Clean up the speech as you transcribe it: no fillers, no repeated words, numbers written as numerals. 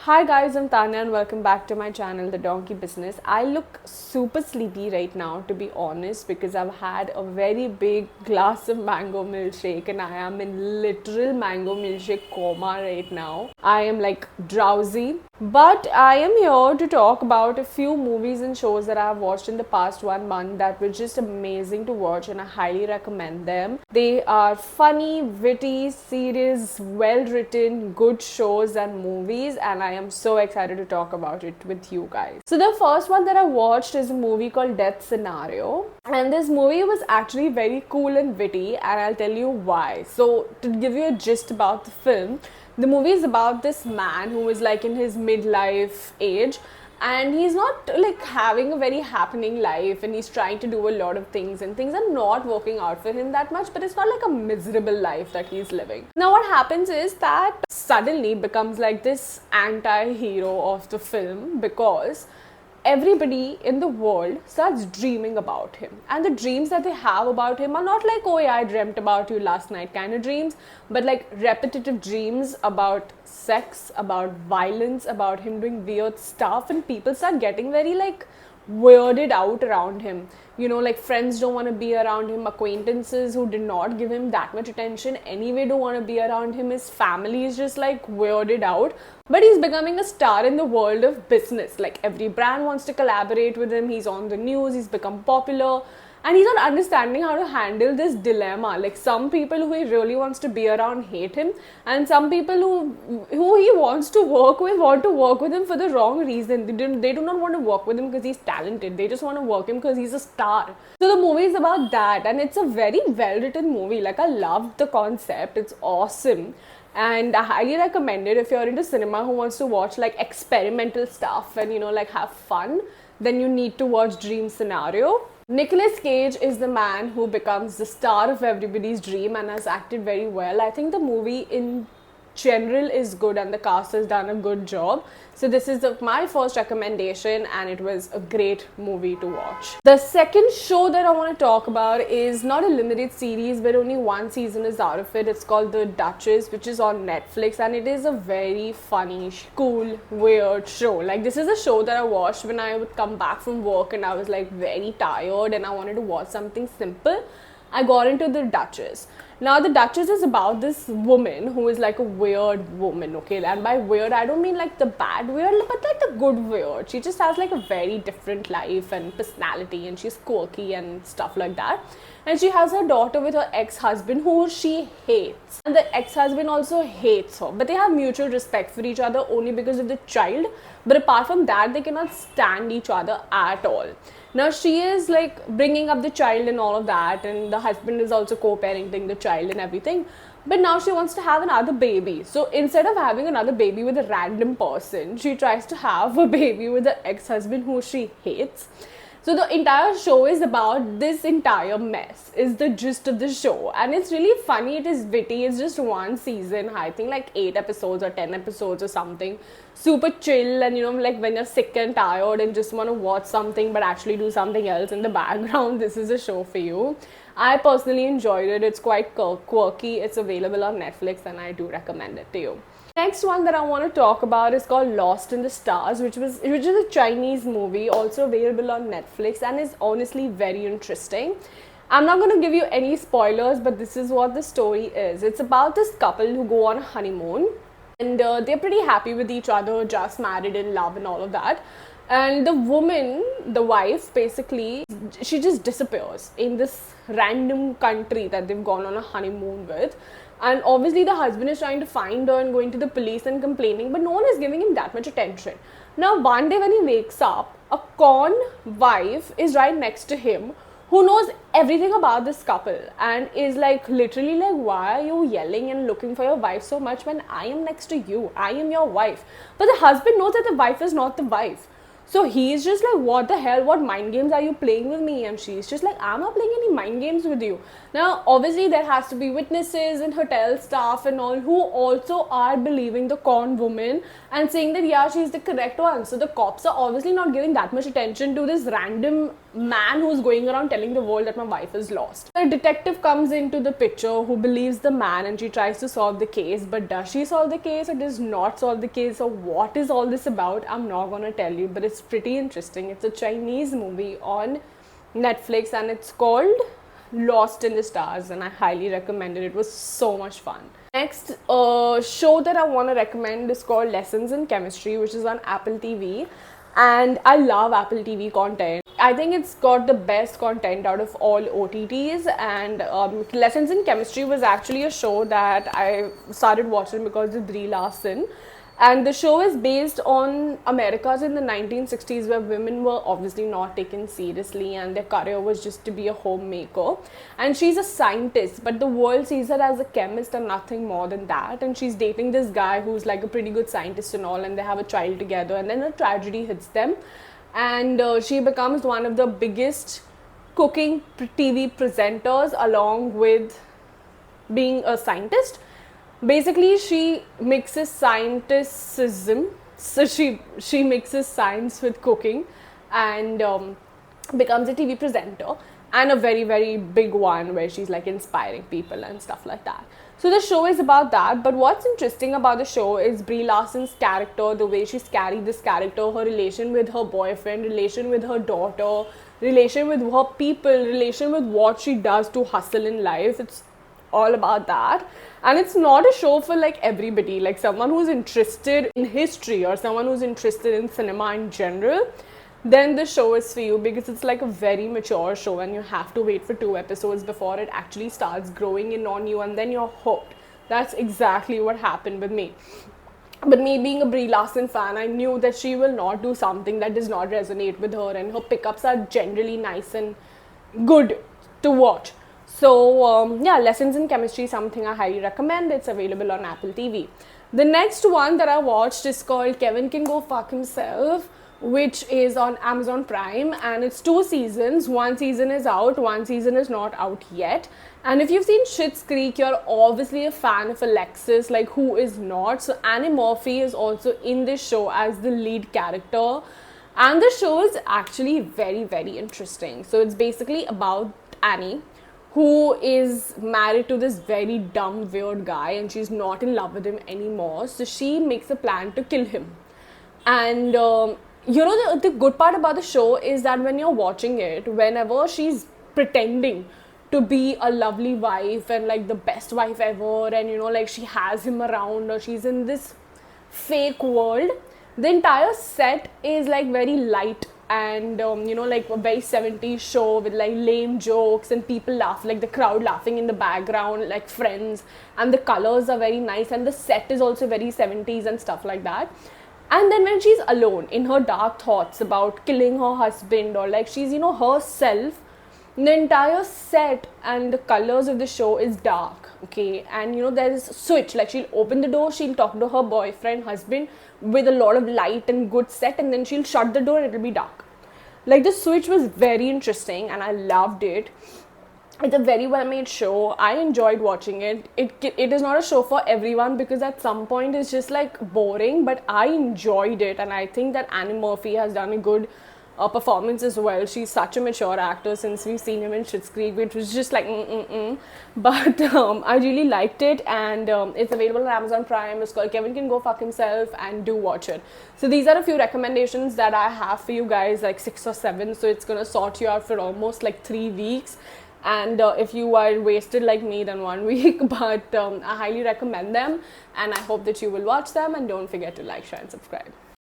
Hi guys, I'm Tanya and welcome back to my channel, The Donkey Business. I look super sleepy right now, to be honest, because I've had a very big glass of mango milkshake and I am in literal mango milkshake coma right now. I am like drowsy, but I am here to talk about a few movies and shows that I've watched in the past 1 month that were just amazing to watch and I highly recommend them. They are funny, witty, serious, well written, good shows and movies, and I am so excited to talk about it with you guys. So the first one that I watched is a movie called Death Scenario, and this movie was actually very cool and witty, and I'll tell you why. So to give you a gist about the film, the movie is about this man who is like in his midlife age, and he's not like having a very happening life, and he's trying to do a lot of things and things are not working out for him that much, but it's not like a miserable life that he's living. Now what happens is that suddenly becomes like this anti-hero of the film because everybody in the world starts dreaming about him, and the dreams that they have about him are not like, oh yeah, I dreamt about you last night kind of dreams, but like repetitive dreams about sex, about violence, about him doing weird stuff, and people start getting very like weirded out around him. You know, like friends don't want to be around him, acquaintances who did not give him that much attention anyway don't want to be around him, his family is just like weirded out. But he's becoming a star in the world of business. Like every brand wants to collaborate with him, he's on the news, he's become popular, and he's not understanding how to handle this dilemma. Like some people who he really wants to be around hate him, and some people who he wants to work with want to work with him for the wrong reason. They do not want to work with him because he's talented, they just want to work him because he's a star. So the movie is about that, and it's a very well written movie. Like I loved the concept, it's awesome, and I highly recommend it if you're into cinema who wants to watch like experimental stuff and like have fun. Then you need to watch Dream Scenario. Nicolas Cage is the man who becomes the star of everybody's dream and has acted very well. I think the movie in general is good and the cast has done a good job. So this is my first recommendation, and it was a great movie to watch. The second show that I want to talk about is not a limited series, but only one season is out of it. It's called The Duchess, which is on Netflix, and it is a very funny, cool, weird show. Like this is a show that I watched when I would come back from work and I was like very tired and I wanted to watch something simple. I got into The Duchess. Now, The Duchess is about this woman who is like a weird woman, okay? And by weird, I don't mean like the bad weird, but like the good weird. She just has like a very different life and personality, and she's quirky and stuff like that. And she has her daughter with her ex-husband who she hates. And the ex-husband also hates her. But they have mutual respect for each other only because of the child. But apart from that, they cannot stand each other at all. Now she is like bringing up the child and all of that, and the husband is also co-parenting the child and everything. But now she wants to have another baby. So instead of having another baby with a random person, she tries to have a baby with the ex-husband who she hates. So the entire show is about this entire mess, is the gist of the show. And it's really funny, it is witty, it's just one season, I think like 8 episodes or 10 episodes or something. Super chill, and like when you're sick and tired and just want to watch something but actually do something else in the background, this is a show for you. I personally enjoyed it, it's quite quirky, it's available on Netflix and I do recommend it to you. Next one that I want to talk about is called Lost in the Stars, which is a Chinese movie, also available on Netflix, and is honestly very interesting. I'm not going to give you any spoilers, but this is what the story is. It's about this couple who go on a honeymoon, and they're pretty happy with each other, just married in love and all of that. And the woman, the wife, basically, she just disappears in this random country that they've gone on a honeymoon with. And obviously the husband is trying to find her and going to the police and complaining, but no one is giving him that much attention. Now one day when he wakes up, a con wife is right next to him who knows everything about this couple and is like literally like, why are you yelling and looking for your wife so much when I am next to you? I am your wife. But the husband knows that the wife is not the wife. So he's just like, what the hell, what mind games are you playing with me? And she's just like, I'm not playing any mind games with you. Now obviously there has to be witnesses and hotel staff and all who also are believing the con woman and saying that yeah, she's the correct one. So the cops are obviously not giving that much attention to this random man who's going around telling the world that my wife is lost. The detective comes into the picture who believes the man, and she tries to solve the case, but does she solve the case or does not solve the case, or what is all this about? I'm not gonna tell you, but it's pretty interesting. It's a Chinese movie on Netflix and it's called Lost in the Stars, and I highly recommend it. It was so much fun. Next show that I want to recommend is called Lessons in Chemistry, which is on Apple TV, and I love Apple TV content. I think it's got the best content out of all OTTs, and Lessons in Chemistry was actually a show that I started watching because of Brie Larson. And the show is based on Americas in the 1960s, where women were obviously not taken seriously and their career was just to be a homemaker. And she's a scientist, but the world sees her as a chemist and nothing more than that. And she's dating this guy who's like a pretty good scientist and all, and they have a child together. And then a tragedy hits them, and she becomes one of the biggest cooking TV presenters along with being a scientist. Basically, she mixes scienticism, so she mixes science with cooking, and becomes a TV presenter, and a very, very big one where she's like inspiring people and stuff like that. So the show is about that. But what's interesting about the show is Brie Larson's character, the way she's carried this character, her relation with her boyfriend, relation with her daughter, relation with her people, relation with what she does to hustle in life. It's all about that. And it's not a show for like everybody, like someone who's interested in history or someone who's interested in cinema in general, then the show is for you, because it's like a very mature show and you have to wait for 2 episodes before it actually starts growing in on you and then you're hooked. That's exactly what happened with me. But me being a Brie Larson fan, I knew that she will not do something that does not resonate with her, and her pickups are generally nice and good to watch. So yeah, Lessons in Chemistry is something I highly recommend. It's available on Apple TV. The next one that I watched is called Kevin Can Go Fuck Himself, which is on Amazon Prime, and it's 2 seasons. 1 season is out, 1 season is not out yet. And if you've seen Schitt's Creek, you're obviously a fan of Alexis, like who is not? So Annie Murphy is also in this show as the lead character, and the show is actually very, very interesting. So it's basically about Annie, who is married to this very dumb, weird guy, and she's not in love with him anymore. So she makes a plan to kill him. And you know, the good part about the show is that when you're watching it, whenever she's pretending to be a lovely wife and like the best wife ever, and you know, like she has him around or she's in this fake world, the entire set is like very light and you know, like a very 70s show with like lame jokes and people laugh, like the crowd laughing in the background like Friends, and the colors are very nice and the set is also very 70s and stuff like that. And then when she's alone in her dark thoughts about killing her husband, or like she's, you know, herself, the entire set and the colors of the show is dark, okay? And you know, there is a switch, like she'll open the door, she'll talk to her boyfriend, husband with a lot of light and good set, and then she'll shut the door and it'll be dark. Like the switch was very interesting and I loved it. It's a very well made show. I enjoyed watching it. It is not a show for everyone because at some point it's just like boring, but I enjoyed it, and I think that Annie Murphy has done a good performance as well. She's such a mature actor since we've seen him in Schitt's Creek, which was just like But I really liked it, and it's available on Amazon Prime. It's called Kevin Can Go Fuck Himself, and do watch it. So these are a few recommendations that I have for you guys, like 6 or 7. So it's gonna sort you out for almost like 3 weeks. And if you are wasted like me, then 1 week. But I highly recommend them, and I hope that you will watch them, and don't forget to like, share and subscribe.